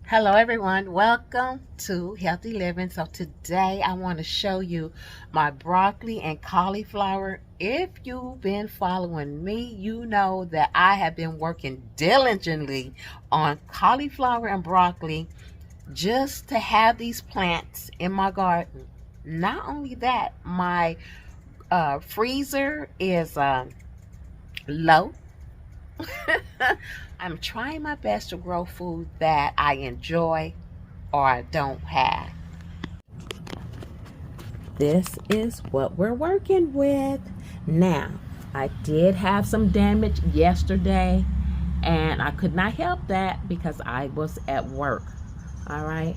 Hello everyone, welcome to Healthy Living. So today I want to show you my broccoli and cauliflower. If you've been following me, you know that I have been working diligently on cauliflower and broccoli just to have these plants in my garden. Not only that, my freezer is low. I'm trying my best to grow food that I enjoy or don't have. This is what we're working with. Now, I did have some damage yesterday and I could not help that because I was at work. All right.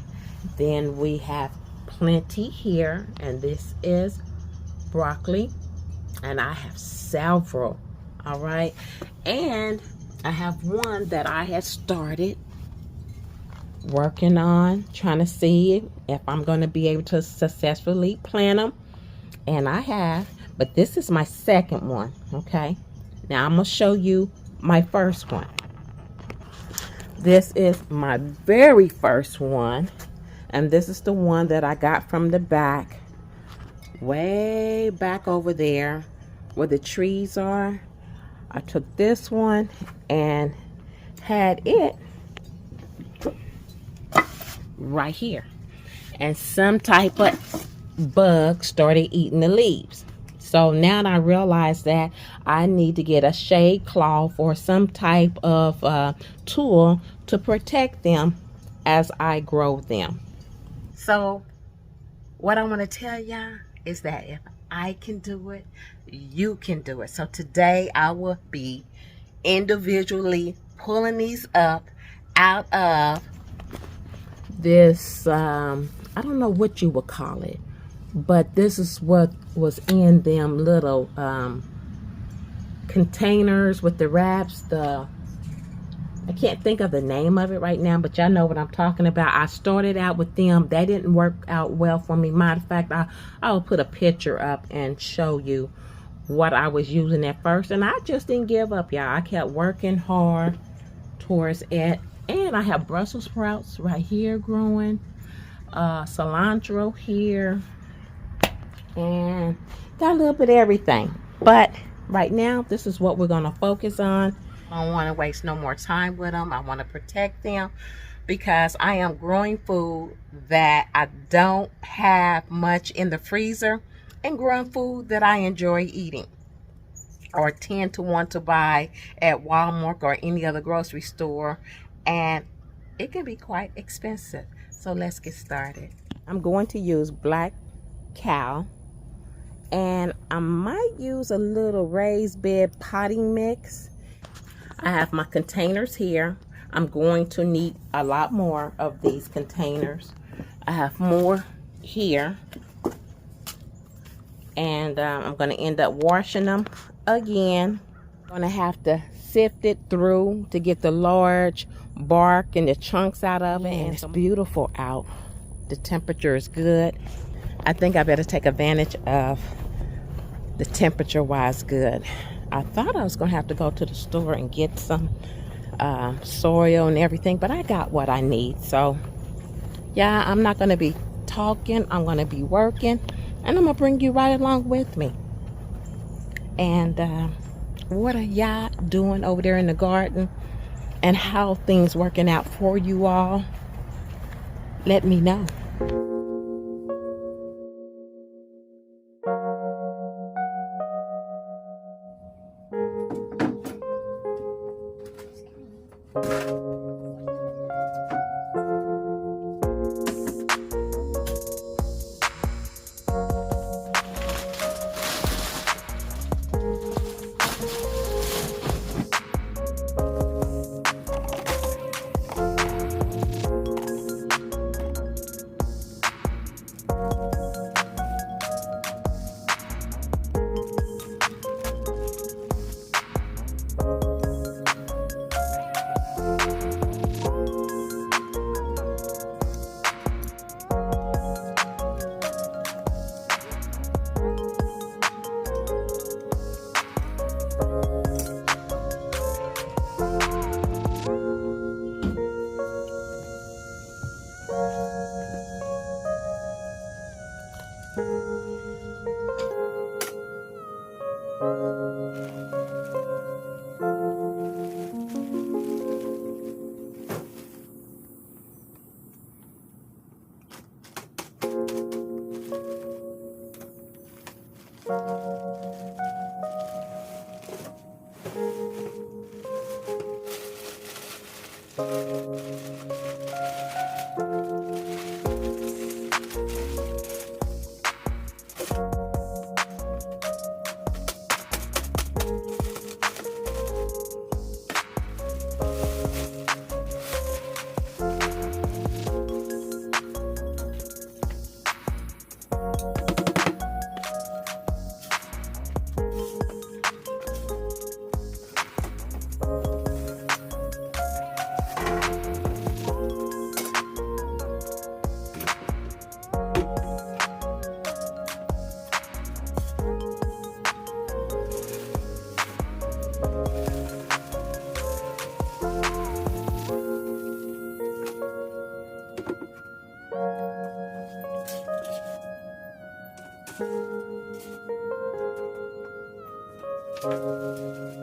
Then we have plenty here, and this is broccoli, and I have several. All right. And I have one that I had started working on, trying to see if I'm going to be able to successfully plant them, and I have. But this is my second one. Okay, now I'm going to show you my first one. This is my very first one, and this is the one that I got from the back, way back over there where the trees are. I took this one and had it right here, and some type of bug started eating the leaves. So now I realize that I need to get a shade cloth or some type of tool to protect them as I grow them. So what I want to tell y'all is that if I can do it, you can do it. So today I will be individually pulling these up out of this I don't know what you would call it, but this is what was in them little containers with the wraps. I can't think of the name of it right now, but y'all know what I'm talking about. I started out with them. They didn't work out well for me. Matter of fact, I'll put a picture up and show you what I was using at first, and I just didn't give up, y'all. I kept working hard towards it. And I have Brussels sprouts right here growing, cilantro here, and got a little bit of everything. But right now, this is what we're going to focus on. I don't want to waste no more time with them. I want to protect them because I am growing food that I don't have much in the freezer, and growing food that I enjoy eating or tend to want to buy at Walmart or any other grocery store, and it can be quite expensive. So let's get started. I'm going to use black cow, and I might use a little raised bed potting mix. I have my containers here. I'm going to need a lot more of these containers. I have more here, and I'm going to end up washing them again. I'm going to have to sift it through to get the large bark and the chunks out of it. And it's beautiful out. The temperature is good. I think I better take advantage of the temperature wise good. I thought I was going to have to go to the store and get some soil and everything, but I got what I need. So yeah, I'm not going to be talking. I'm going to be working, and I'm going to bring you right along with me. And what are y'all doing over there in the garden, and how things working out for you all? Let me know.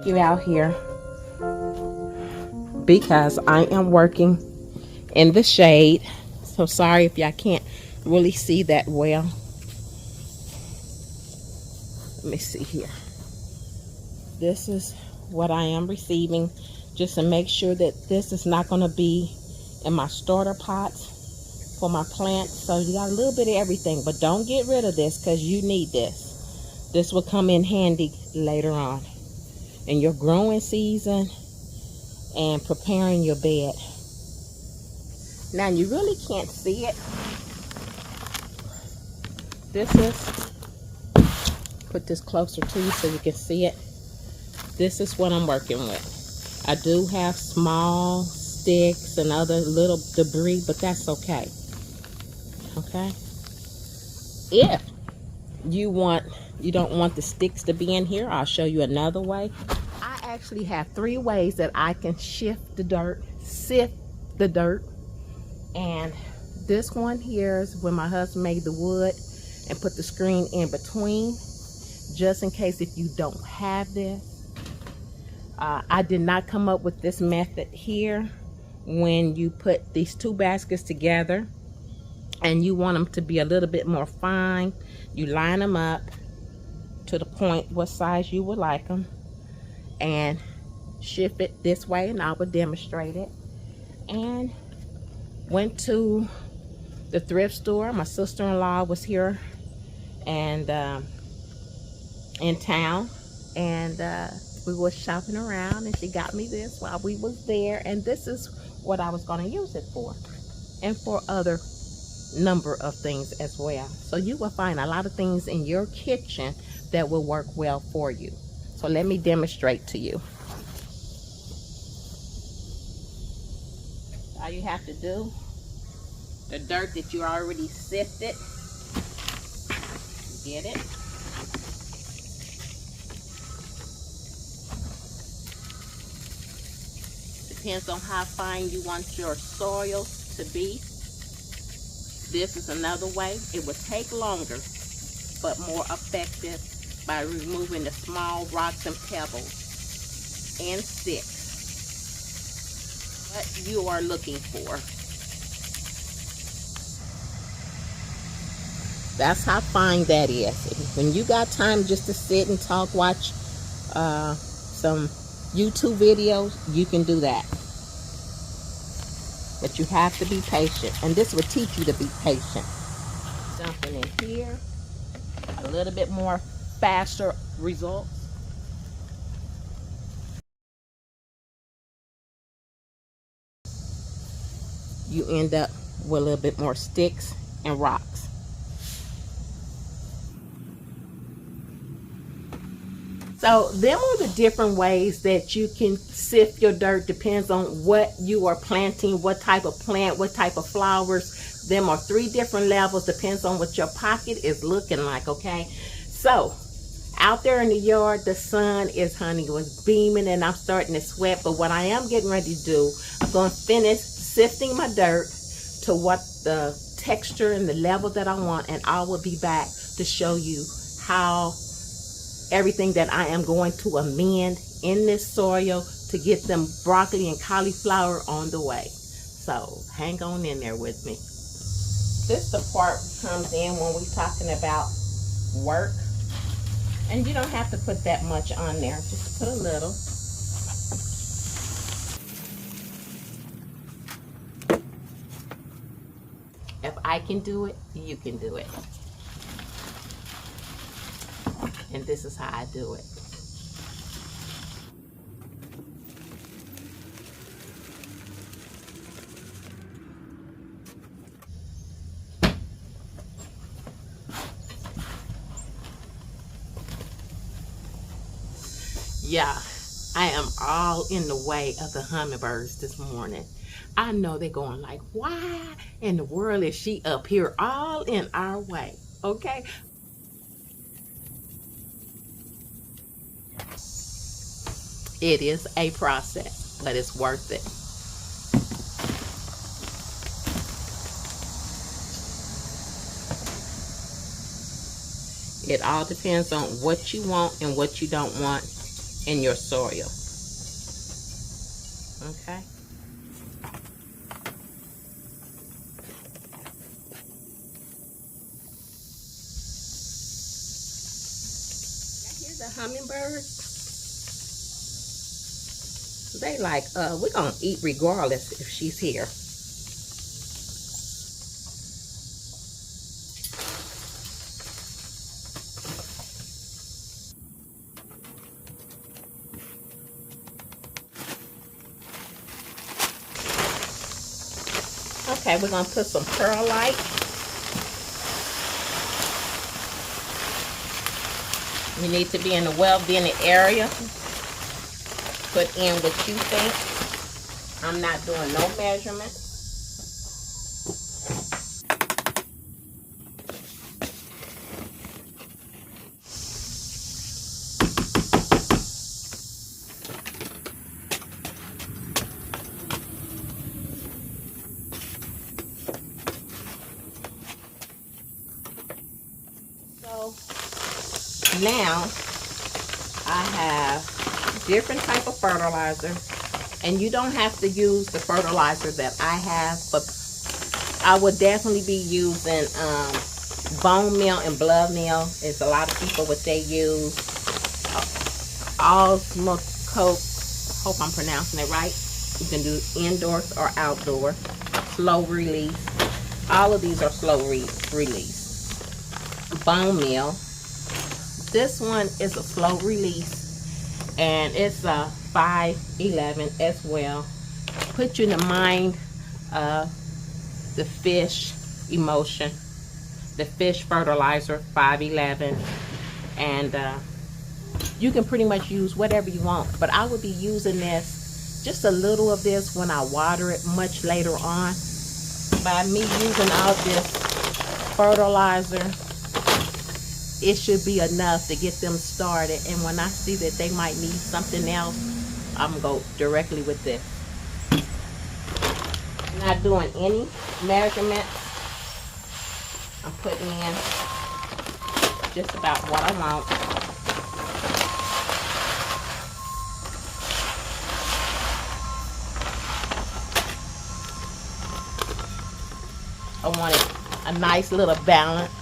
take you out here because I am working in the shade. So sorry if y'all can't really see that well. Let me see here. This is what I am receiving, just to make sure that this is not going to be in my starter pots for my plants. So you got a little bit of everything, but don't get rid of this because you need this. This will come in handy later on in your growing season and preparing your bed. Now you really can't see it. This is, put this closer to you so you can see it. This is what I'm working with. I do have small sticks and other little debris, but that's okay. Okay. If you don't want the sticks to be in here, I'll show you another way. I actually have 3 ways that I can sift the dirt. And this one here is when my husband made the wood and put the screen in between, just in case if you don't have this. I did not come up with this method here. When you put these 2 baskets together and you want them to be a little bit more fine, you line them up to the point what size you would like them and shift it this way, and I will demonstrate it. And went to the thrift store. My sister-in-law was here and in town, and we were shopping around, and she got me this while we was there, and this is what I was going to use it for, and for other number of things as well. So you will find a lot of things in your kitchen that will work well for you. So let me demonstrate to you. All you have to do, the dirt that you already sifted, get it. Depends on how fine you want your soil to be. This is another way. It will take longer, but more effective by removing the small rocks and pebbles and sticks. What you are looking for. That's how fine that is. When you got time just to sit and talk, watch some YouTube videos, you can do that. But you have to be patient, and this will teach you to be patient. Something in here, a little bit more faster results. You end up with a little bit more sticks and rocks. So them are the different ways that you can sift your dirt. Depends on what you are planting, what type of plant, what type of flowers. Them are 3 different levels. Depends on what your pocket is looking like, okay? So out there in the yard, the sun is, honey, was beaming, and I'm starting to sweat. But what I am getting ready to do, I'm going to finish sifting my dirt to what the texture and the level that I want, and I will be back to show you how everything that I am going to amend in this soil to get them broccoli and cauliflower on the way. So hang on in there with me. This the part comes in when we're talking about work. And you don't have to put that much on there. Just put a little. If I can do it, you can do it. And this is how I do it. Yeah, I am all in the way of the hummingbirds this morning. I know they're going like, why in the world is she up here all in our way? Okay. It is a process, but it's worth it. It all depends on what you want and what you don't want in your soil. Okay. Here's the hummingbirds. They like, we're gonna eat regardless if she's here. Okay, we're gonna put some perlite. You need to be in a well-vented area. Put in what you think. I'm not doing no measurement. So now I have different type of fertilizer, and you don't have to use the fertilizer that I have, but I would definitely be using bone meal and blood meal. Is a lot of people what they use. Osmocote, hope I'm pronouncing it right. You can do indoors or outdoor. Slow release. All of these are slow release. Bone meal. This one is a slow release, and it's a 511 as well. Put you in the mind of the fish emulsion, the fish fertilizer 511, and you can pretty much use whatever you want, but I would be using this, just a little of this when I water it much later on. By me using all this fertilizer, it should be enough to get them started, and when I see that they might need something else, I'm gonna go directly with this. Not doing any measurements. I'm putting in just about what I want. I wanted a nice little balance.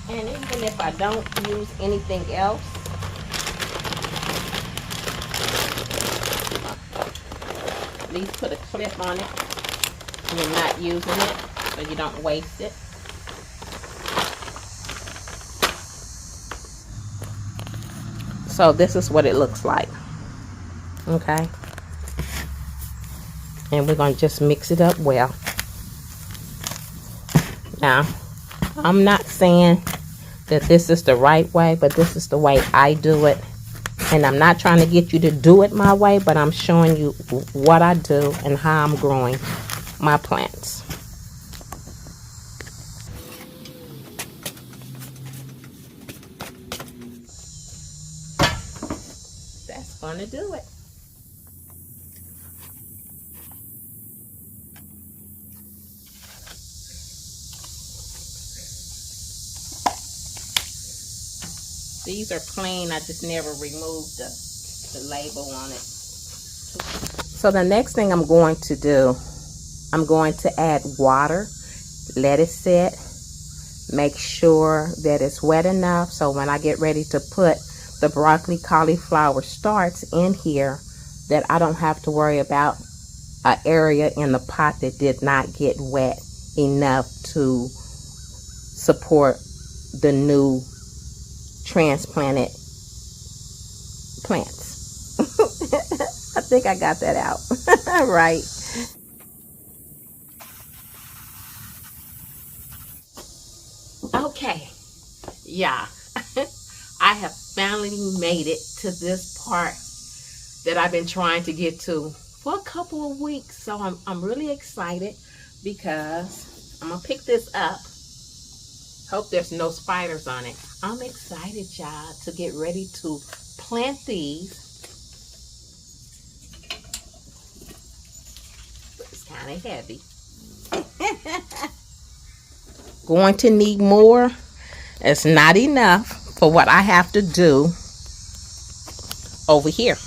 And even if I don't use anything else, at least put a clip on it when you're not using it, so you don't waste it. So this is what it looks like. Okay. And we're going to just mix it up well. Now, I'm not saying that this is the right way, but this is the way I do it. And I'm not trying to get you to do it my way, but I'm showing you what I do and how I'm growing my plants. That's going to do it. These are plain. I just never removed the label on it. So the next thing I'm going to do, I'm going to add water, let it sit, make sure that it's wet enough so when I get ready to put the broccoli cauliflower starts in here, that I don't have to worry about an area in the pot that did not get wet enough to support the new transplanted plants. I think I got that out right. Okay, yeah. I have finally made it to this part that I've been trying to get to for a couple of weeks. So I'm really excited because I'm gonna pick this up. Hope there's no spiders on it. I'm excited, y'all, to get ready to plant these. But it's kind of heavy. Going to need more It's not enough for what I have to do over here.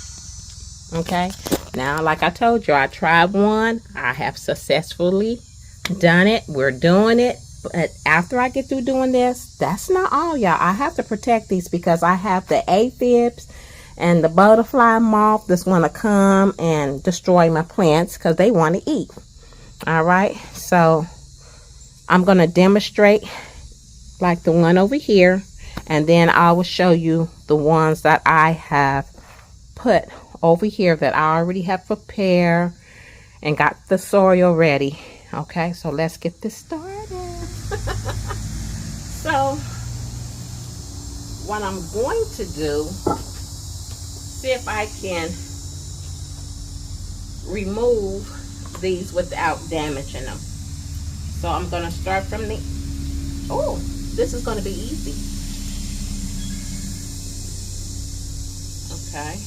Okay, now like I told you, I tried one. I have successfully done it. We're doing it. But after I get through doing this, that's not all, y'all. I have to protect these because I have the aphids and the butterfly moth that's going to come and destroy my plants because they want to eat. All right, so I'm going to demonstrate like the one over here, and then I will show you the ones that I have put over here that I already have prepared and got the soil ready. Okay, so let's get this started. So what I'm going to do, see if I can remove these without damaging them. So I'm going to start from the, oh, this is going to be easy. Okay.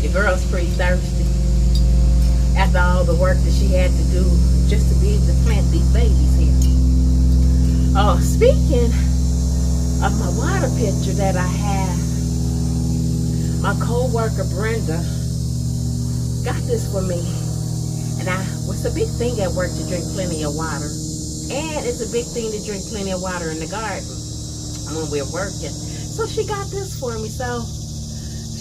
The girl's pretty thirsty after all the work that she had to do just to be able to plant these babies here. Oh, speaking of my water pitcher that I have, my co-worker Brenda got this for me. And it's a big thing at work to drink plenty of water. And it's a big thing to drink plenty of water in the garden when we're working. So she got this for me. So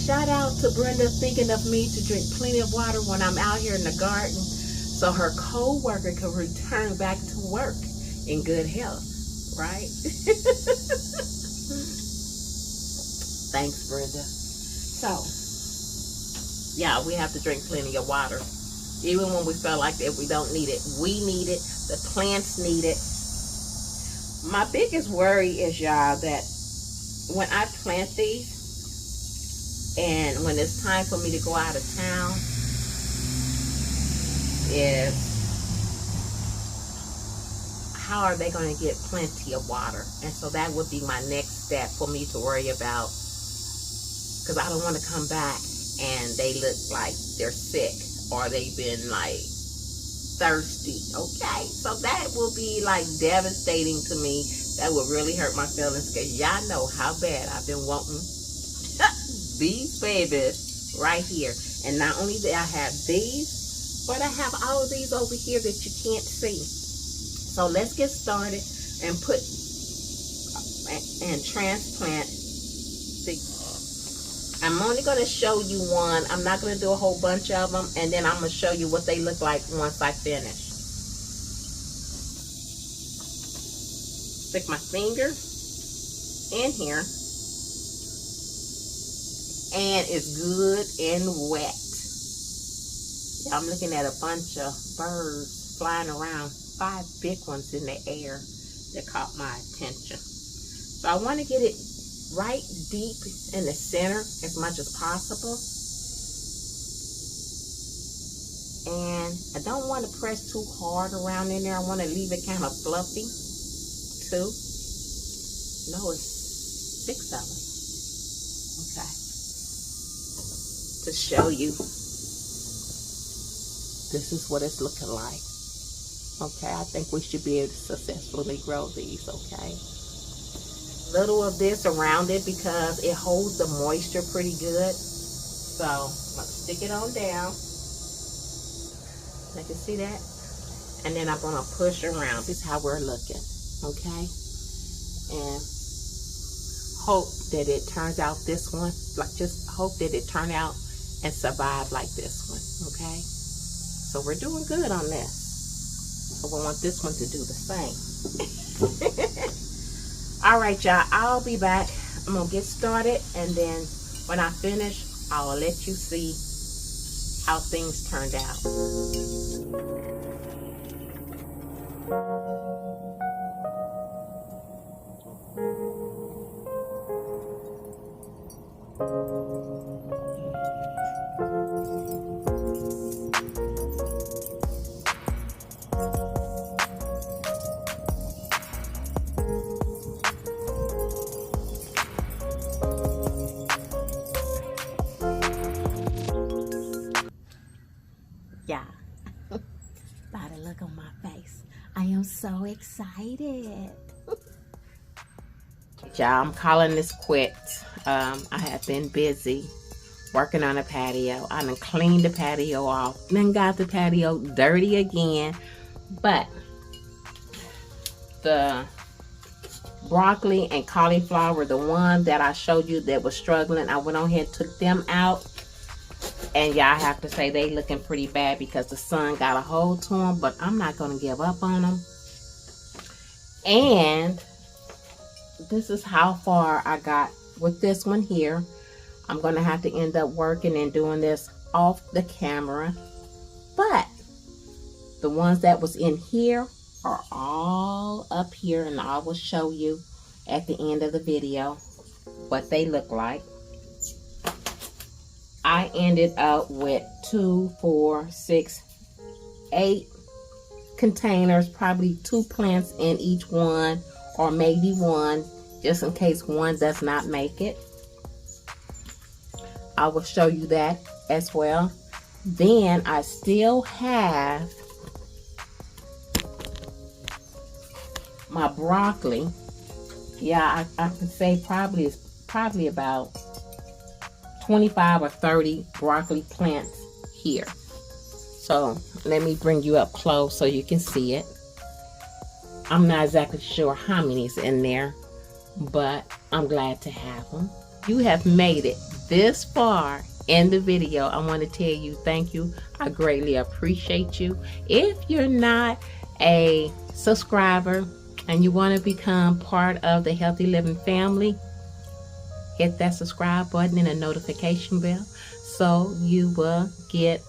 shout out to Brenda thinking of me to drink plenty of water when I'm out here in the garden, so her co-worker can return back to work in good health, right? Thanks, Brenda. So, yeah, we have to drink plenty of water. Even when we feel like that we don't need it. We need it. The plants need it. My biggest worry is, y'all, that when I plant these, and when it's time for me to go out of town, is how are they going to get plenty of water? And so that would be my next step for me to worry about, because I don't want to come back and they look like they're sick or they've been like thirsty. Okay, so that will be like devastating to me. That would really hurt my feelings, because y'all know how bad I've been wanting these babies right here. And not only do I have these, but I have all of these over here that you can't see. So let's get started and put and transplant the, I'm only going to show you one. I'm not going to do a whole bunch of them, and then I'm going to show you what they look like once I finish. Stick my finger in here, and it's good and wet. Yeah, I'm looking at a bunch of birds flying around, 5 big ones in the air that caught my attention. So I want to get it right deep in the center as much as possible. And I don't want to press too hard around in there. I want to leave it kind of fluffy too. No, it's 6 of them. Okay. To show you, this is what it's looking like. Okay, I think we should be able to successfully grow these, okay? Little of this around it because it holds the moisture pretty good. So, I'm going to stick it on down. You can see that? And then I'm going to push around. This is how we're looking, okay? And hope that it turns out this one, like just hope that it turn out and survive like this one, okay? So we're doing good on this. So we want this one to do the same. All right, y'all, I'll be back. I'm gonna get started, and then when I finish, I'll let you see how things turned out. Yeah, by the look on my face, I am so excited. y'all, I'm calling this quits. I have been busy working on a patio. I done cleaned the patio off, then got the patio dirty again. But the broccoli and cauliflower, the one that I showed you that was struggling, I went on ahead and took them out. And y'all have to say they looking pretty bad because the sun got a hold to them. But I'm not going to give up on them. And this is how far I got with this one here. I'm going to have to end up working and doing this off the camera. But the ones that was in here are all up here. And I will show you at the end of the video what they look like. I ended up with 2, 4, 6, 8 containers, probably 2 plants in each one, or maybe 1, just in case one does not make it. I will show you that as well. Then I still have my broccoli. Yeah, I can say probably about 25 or 30 broccoli plants here. So let me bring you up close so you can see it. I'm not exactly sure how many is in there, but I'm glad to have them. You have made it this far in the video. I want to tell you thank you. I greatly appreciate you. If you're not a subscriber and you want to become part of the Healthy Living family, hit that subscribe button and a notification bell so you will get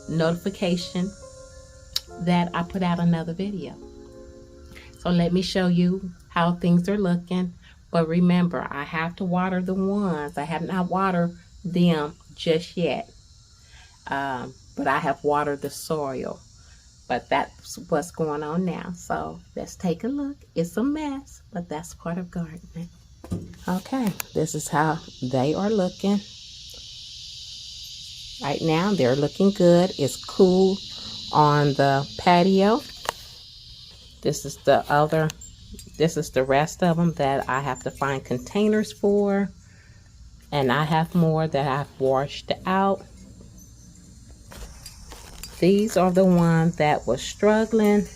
notification that I put out another video. So let me show you how things are looking. But remember, I have to water the ones. I have not watered them just yet. But I have watered the soil. But that's what's going on now. So let's take a look. It's a mess, but that's part of gardening. Okay, this is how they are looking. Right now, they're looking good. It's cool on the patio. This is the rest of them that I have to find containers for. And I have more that I've washed out. These are the ones that were struggling.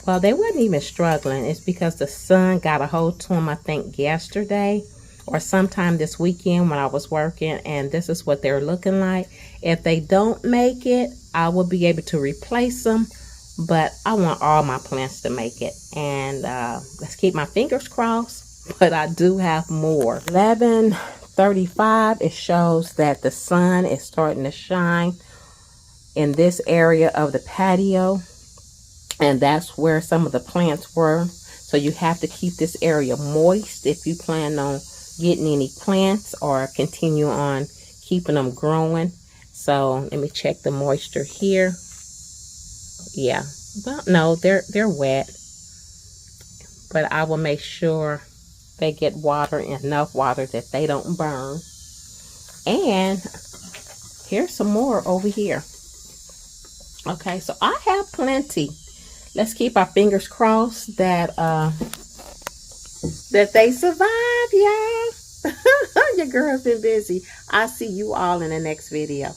Well, they wasn't even struggling. It's because the sun got a hold to them, I think, yesterday or sometime this weekend when I was working. And this is what they're looking like. If they don't make it, I will be able to replace them. But I want all my plants to make it. And let's keep my fingers crossed. But I do have more. 11:35, it shows that the sun is starting to shine in this area of the patio. And that's where some of the plants were. So you have to keep this area moist if you plan on getting any plants or continue on keeping them growing. So let me check the moisture here. Yeah, well, no, they're wet. But I will make sure they get water, enough water that they don't burn. And here's some more over here. Okay, so I have plenty. Let's keep our fingers crossed that they survive, y'all. Your girl's been busy. I'll see you all in the next video.